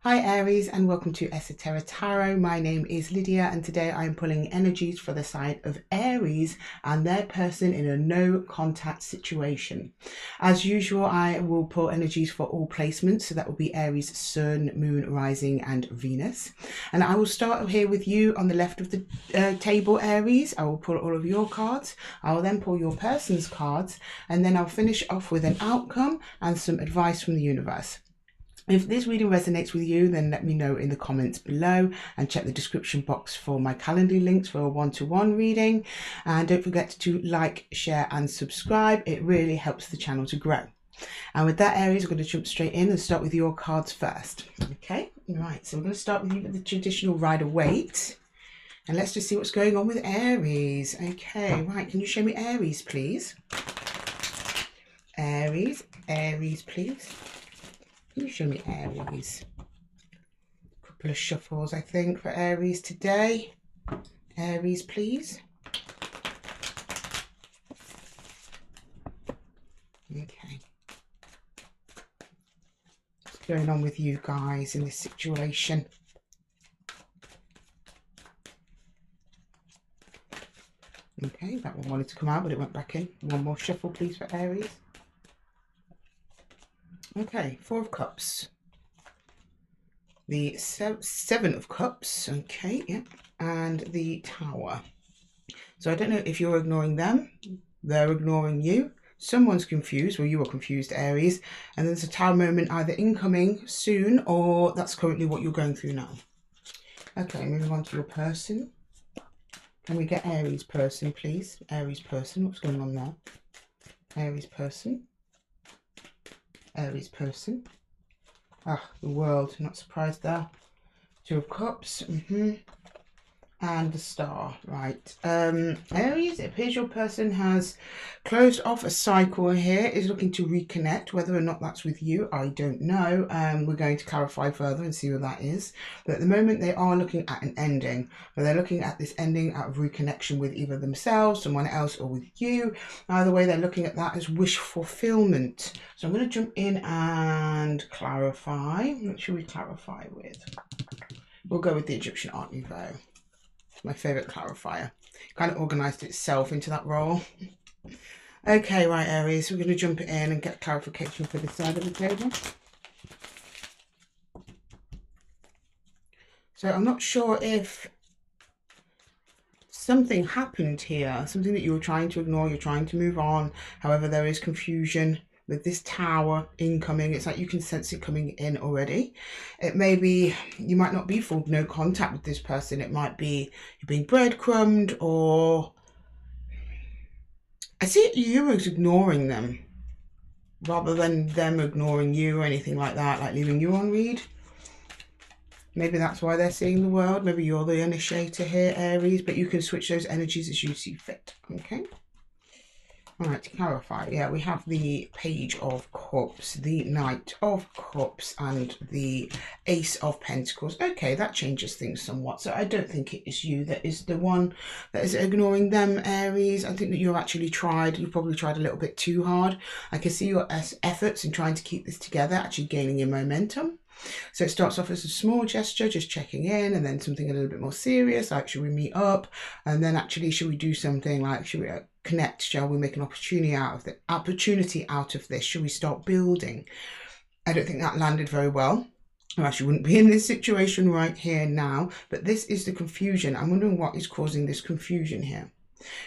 Hi Aries, and welcome to Esotera Tarot. My name is Lydia, and today I'm pulling energies for the side of Aries and their person in a no contact situation. As usual, I will pull energies for all placements, so that will be Aries, Sun, Moon, Rising and Venus. And I will start here with you on the left of the table, Aries. I will pull all of your cards. I will then pull your person's cards, and then I'll finish off with an outcome and some advice from the universe. If this reading resonates with you, then let me know in the comments below, and check the description box for my Calendly links for a one-to-one reading. And don't forget to like, share and subscribe. It really helps the channel to grow. And with that, Aries, we're going to jump straight in and start with your cards first. Okay, right, so we're going to start with you with the traditional Rider-Waite. And let's just see what's going on with Aries. Okay, right, can you show me Aries, please? Aries, please. Can you show me Aries? A couple of shuffles, I think, for Aries today. Aries, please. Okay. What's going on with you guys in this situation? Okay, that one wanted to come out, but it went back in. One more shuffle, please, for Aries. Okay, Four of Cups. The Seven of Cups. Okay, yeah. And the Tower. So I don't know if you're ignoring them. They're ignoring you. Someone's confused. Well, you are confused, Aries. And there's a Tower moment either incoming soon, or that's currently what you're going through now. Okay, moving on to your person. Can we get Aries person, please? Aries person. What's going on there? Aries person. Aries person. Ah, the World. Not surprised there. Two of Cups. And the Star. Right. Aries, it appears your person has closed off a cycle here, is looking to reconnect. Whether or not that's with you, I don't know. We're going to clarify further and see what that is. But at the moment, they are looking at an ending. But they're looking at this ending out of reconnection with either themselves, someone else, or with you. Either way, they're looking at that as wish fulfillment. So I'm going to jump in and clarify. What should we clarify with? We'll go with the Egyptian Art Nouveau. My favourite clarifier. Kind of organised itself into that role. Okay, right, Aries, we're going to jump in and get clarification for this side of the table. So I'm not sure if something happened here, something that you were trying to ignore, you're trying to move on. However, there is confusion with this Tower incoming. It's like you can sense it coming in already. It may be, you might not be full no contact with this person. It might be you're being breadcrumbed, or I see you as ignoring them rather than them ignoring you or anything like that, like leaving you on read. Maybe that's why they're seeing the world. Maybe you're the initiator here, Aries, but you can switch those energies as you see fit. Okay. All right, to clarify, yeah, we have the Page of Cups, the Knight of Cups, and the Ace of Pentacles. Okay, that changes things somewhat. So I don't think it is you that is the one that is ignoring them, Aries. I think that you've probably tried a little bit too hard. I can see your efforts in trying to keep this together, actually gaining your momentum. So it starts off as a small gesture, just checking in, and then something a little bit more serious, like should we meet up? And then actually, should we do something like, should we connect? Shall we make an opportunity out of this? Should we start building? I don't think that landed very well. I actually wouldn't be in this situation right here now, but this is the confusion. I'm wondering what is causing this confusion here.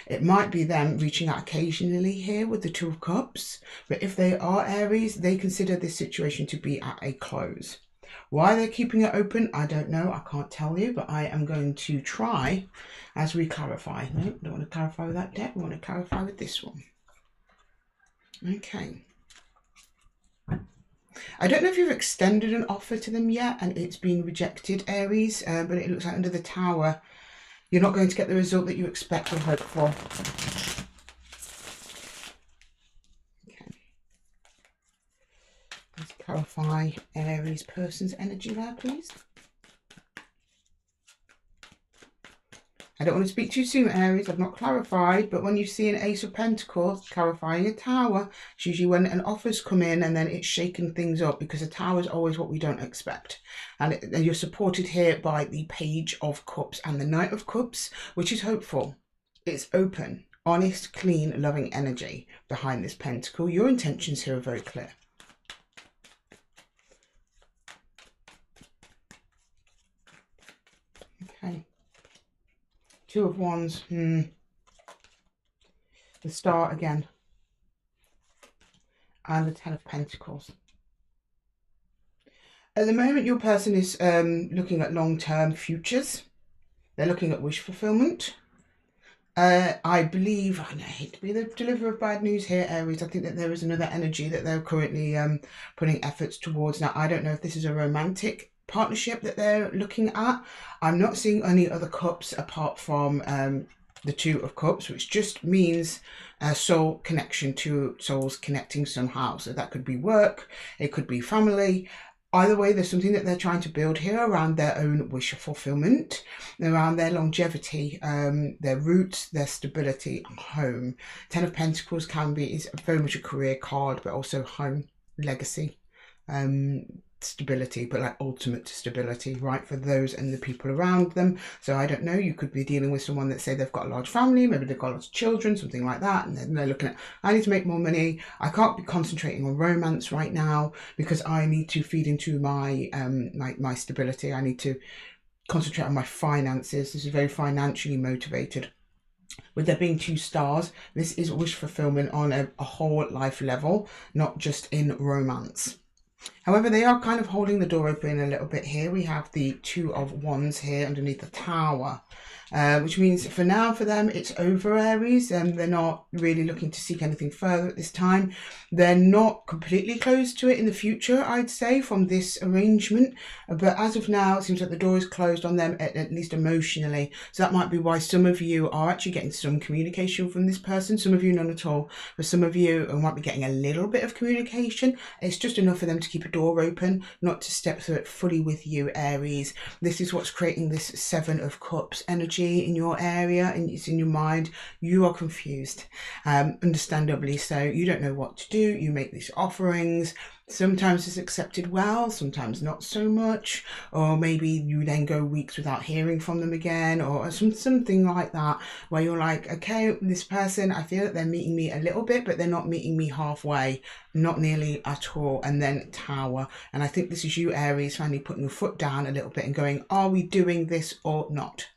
It might be them reaching out occasionally here with the Two of Cups, but if they are Aries, they consider this situation to be at a close. Why they're keeping it open, I don't know. I can't tell you, but I am going to try as we clarify. No, don't want to clarify with that deck. We want to clarify with this one. Okay. I don't know if you've extended an offer to them yet and it's been rejected, Aries, but it looks like under the Tower, you're not going to get the result that you expect or hope for. Okay. Let's clarify Aries person's energy there, please. I don't want to speak too soon, Aries. I've not clarified, but when you see an Ace of Pentacles clarifying a Tower, it's usually when an offer's come in and then it's shaken things up, because a Tower is always what we don't expect. And you're supported here by the Page of Cups and the Knight of Cups, which is hopeful. It's open, honest, clean, loving energy behind this pentacle. Your intentions here are very clear. Okay. Two of Wands. The Star again. And the Ten of Pentacles. At the moment, your person is looking at long-term futures. They're looking at wish fulfillment. I believe, I hate to be the deliverer of bad news here, Aries, I think that there is another energy that they're currently putting efforts towards. Now, I don't know if this is a romantic partnership that they're looking at. I'm not seeing any other cups apart from the Two of Cups, which just means a soul connection, two souls connecting somehow. So that could be work, it could be family. Either way, there's something that they're trying to build here around their own wish fulfillment, around their longevity, their roots, their stability, home. Ten of Pentacles is very much a career card, but also home, legacy, stability, but like ultimate stability, right, for those and the people around them. So I don't know, you could be dealing with someone that say they've got a large family, maybe they've got lots of children, something like that, and then they're looking at, I need to make more money, I can't be concentrating on romance right now because I need to feed into my my stability, I need to concentrate on my finances. This is very financially motivated. With there being two stars, this is wish fulfillment on a whole life level, not just in romance. However, they are kind of holding the door open a little bit here. We have the Two of Wands here underneath the Tower, which means for now, for them, it's over, Aries. They're not really looking to seek anything further at this time. They're not completely closed to it in the future, I'd say, from this arrangement. But as of now, it seems like the door is closed on them, at least emotionally. So that might be why some of you are actually getting some communication from this person. Some of you, none at all. But some of you might be getting a little bit of communication. It's just enough for them to keep a door open, not to step through it fully with you, Aries. This is what's creating this Seven of Cups energy in your area, and it's in your mind. You are confused, understandably so. You don't know what to do. You make these offerings. Sometimes it's accepted well, sometimes not so much, or maybe you then go weeks without hearing from them again, or something like that, where you're like, okay, this person, I feel that they're meeting me a little bit, but they're not meeting me halfway, not nearly at all. And then Tower, and I think this is you, Aries, finally putting your foot down a little bit and going, are we doing this or not?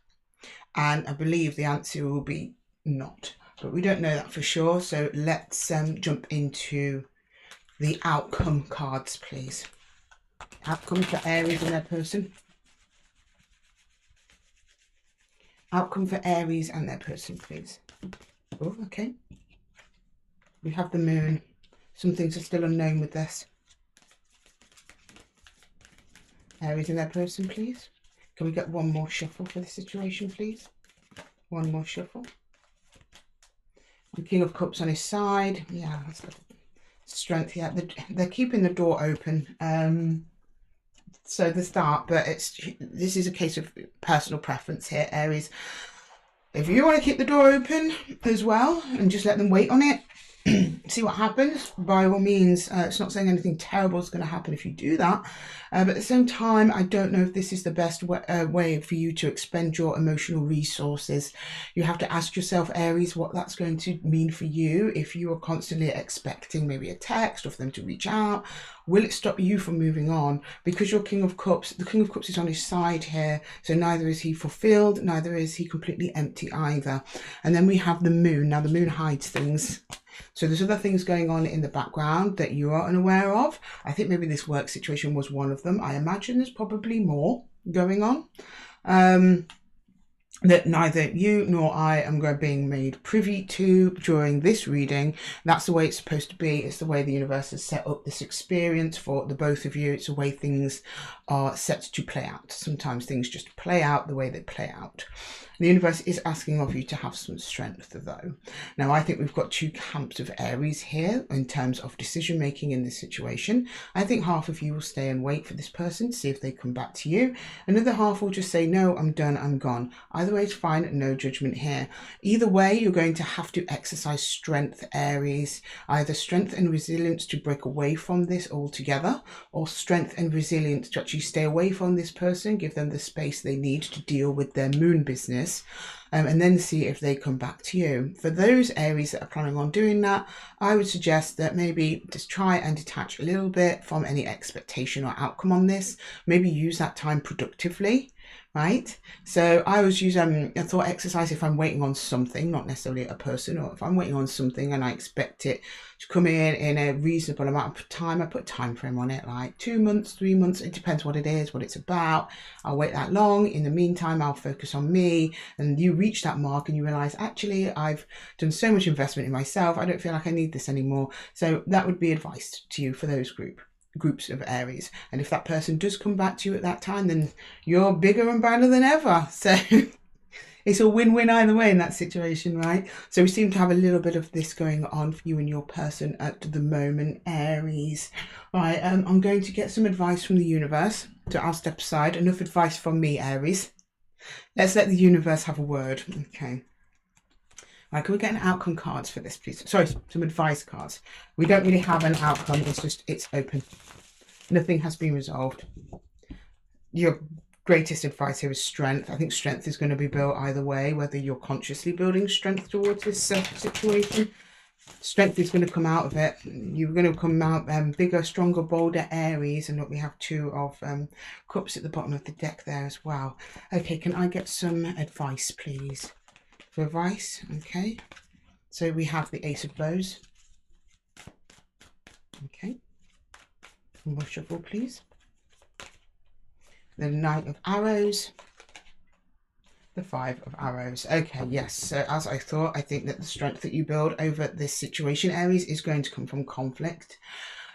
And I believe the answer will be not, but we don't know that for sure. So let's jump into the outcome cards, please. Outcome for Aries and their person. Outcome for Aries and their person, please. Oh, okay. We have the Moon. Some things are still unknown with this. Aries and their person, please. Can we get one more shuffle for the situation, please? One more shuffle. The King of Cups on his side. Yeah, that's good. Strength, yeah, they're keeping the door open, so the start, but this is a case of personal preference here, Aries. If you want to keep the door open as well and just let them wait on it, see what happens, by all means. It's not saying anything terrible is going to happen if you do that, but at the same time, I don't know if this is the best way for you to expend your emotional resources. You have to ask yourself, Aries, what that's going to mean for you. If you are constantly expecting maybe a text or for them to reach out, will it stop you from moving on? Because your King of Cups, the King of Cups is on his side here, so neither is he fulfilled, neither is he completely empty either. And then we have the Moon. Now the Moon hides things. So there's other things going on in the background that you are unaware of. I think maybe this work situation was one of them. I imagine there's probably more going on that neither you nor I am being made privy to during this reading. That's the way it's supposed to be. It's the way the universe has set up this experience for the both of you. It's the way things are set to play out. Sometimes things just play out the way they play out. The universe is asking of you to have some strength, though. Now, I think we've got two camps of Aries here in terms of decision making in this situation. I think half of you will stay and wait for this person to see if they come back to you. Another half will just say, no, I'm done, I'm gone. Either way is fine, no judgment here. Either way, you're going to have to exercise strength, Aries. Either strength and resilience to break away from this altogether, or strength and resilience to actually stay away from this person, give them the space they need to deal with their moon business, and then see if they come back to you. For those Aries that are planning on doing that, I would suggest that maybe just try and detach a little bit from any expectation or outcome on this. Maybe use that time productively, right? So I always use a thought exercise if I'm waiting on something, not necessarily a person, or if I'm waiting on something and I expect it to come in a reasonable amount of time, I put a time frame on it, like 2 months, 3 months. It depends what it is, what it's about. I'll wait that long. In the meantime, I'll focus on me. And you reach that mark and you realize, actually, I've done so much investment in myself. I don't feel like I need this anymore. So that would be advice to you for those groups of Aries. And if that person does come back to you at that time, then you're bigger and better than ever. So it's a win-win either way in that situation, right? So we seem to have a little bit of this going on for you and your person at the moment, Aries. Right, I'm going to get some advice from the universe. So I'll step aside. Enough advice from me, Aries. Let's let the universe have a word. Okay. Right, can we get an outcome cards for this, please? Sorry, some advice cards. We don't really have an outcome. It's open. Nothing has been resolved. Your greatest advice here is strength. I think strength is going to be built either way, whether you're consciously building strength towards this situation. Strength is going to come out of it. You're going to come out bigger, stronger, bolder Aries. And look, we have 2 of cups at the bottom of the deck there as well. Okay, can I get some advice, please? For advice, okay. So we have the Ace of Bows. Okay. One more shuffle, please. The Knight of Arrows. The 5 of Arrows. Okay, yes. So as I thought, I think that the strength that you build over this situation, Aries, is going to come from conflict.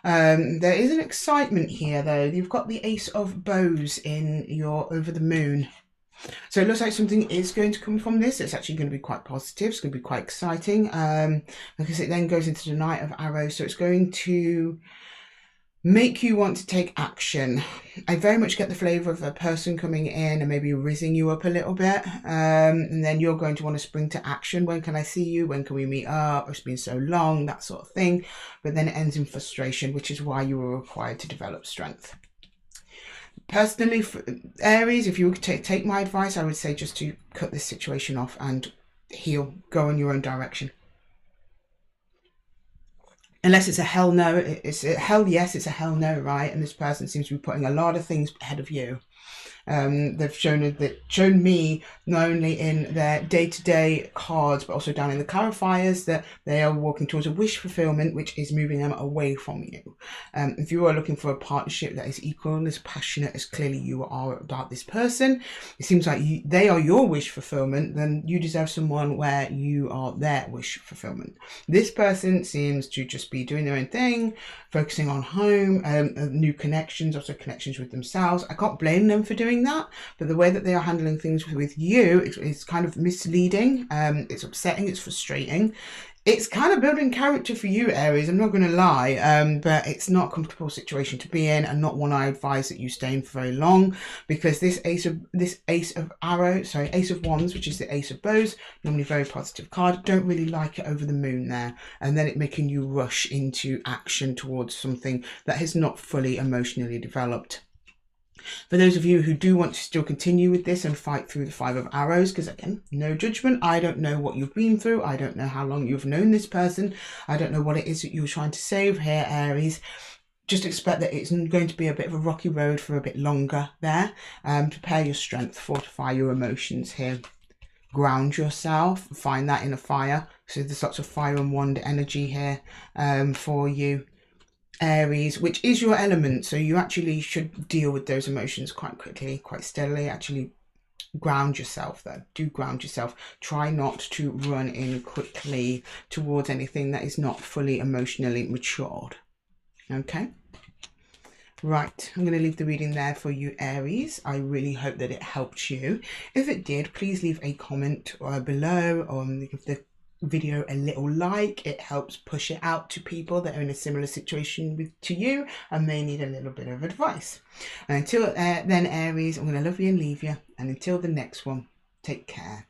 There is an excitement here, though. You've got the Ace of Bows in your over the moon. So it looks like something is going to come from this. It's actually going to be quite positive. It's going to be quite exciting because it then goes into the Knight of Arrows. So it's going to make you want to take action. I very much get the flavour of a person coming in and maybe rizzing you up a little bit. And then you're going to want to spring to action. When can I see you? When can we meet up? It's been so long, that sort of thing. But then it ends in frustration, which is why you were required to develop strength. Personally, for Aries, if you were to take my advice, I would say just to cut this situation off and heal, go in your own direction. Unless it's a hell no, it's a hell yes, it's a hell no, right? And this person seems to be putting a lot of things ahead of you. They've shown me not only in their day-to-day cards, but also down in the clarifiers that they are walking towards a wish fulfillment, which is moving them away from you. If you are looking for a partnership that is equal and as passionate as clearly you are about this person, it seems like they are your wish fulfillment, then you deserve someone where you are their wish fulfillment. This person seems to just be doing their own thing, focusing on home, new connections, also connections with themselves. I can't blame them for doing that, but the way that they are handling things with you is kind of misleading. It's upsetting, it's frustrating. It's kind of building character for you, Aries, I'm not going to lie, but it's not a comfortable situation to be in, and not one I advise that you stay in for very long, because this Ace of Wands, which is the Ace of Bows, normally very positive card, don't really like it over the moon there, and then it making you rush into action towards something that has not fully emotionally developed. For those of you who do want to still continue with this and fight through the 5 of Arrows, because again, no judgment, I don't know what you've been through, I don't know how long you've known this person, I don't know what it is that you're trying to save here, Aries. Just expect that it's going to be a bit of a rocky road for a bit longer there. Prepare your strength, fortify your emotions here. Ground yourself, find that in a fire. So there's lots of fire and wand energy here for you, Aries, which is your element, so you actually should deal with those emotions quite quickly, quite steadily. Actually ground yourself though. Do ground yourself. Try not to run in quickly towards anything that is not fully emotionally matured. Okay, right, I'm going to leave the reading there for you, Aries. I really hope that it helped you. If it did, please leave a comment below, or give the video a little like. It helps push it out to people that are in a similar situation to you and may need a little bit of advice. And until then, Aries, I'm going to love you and leave you, and until the next one, Take care.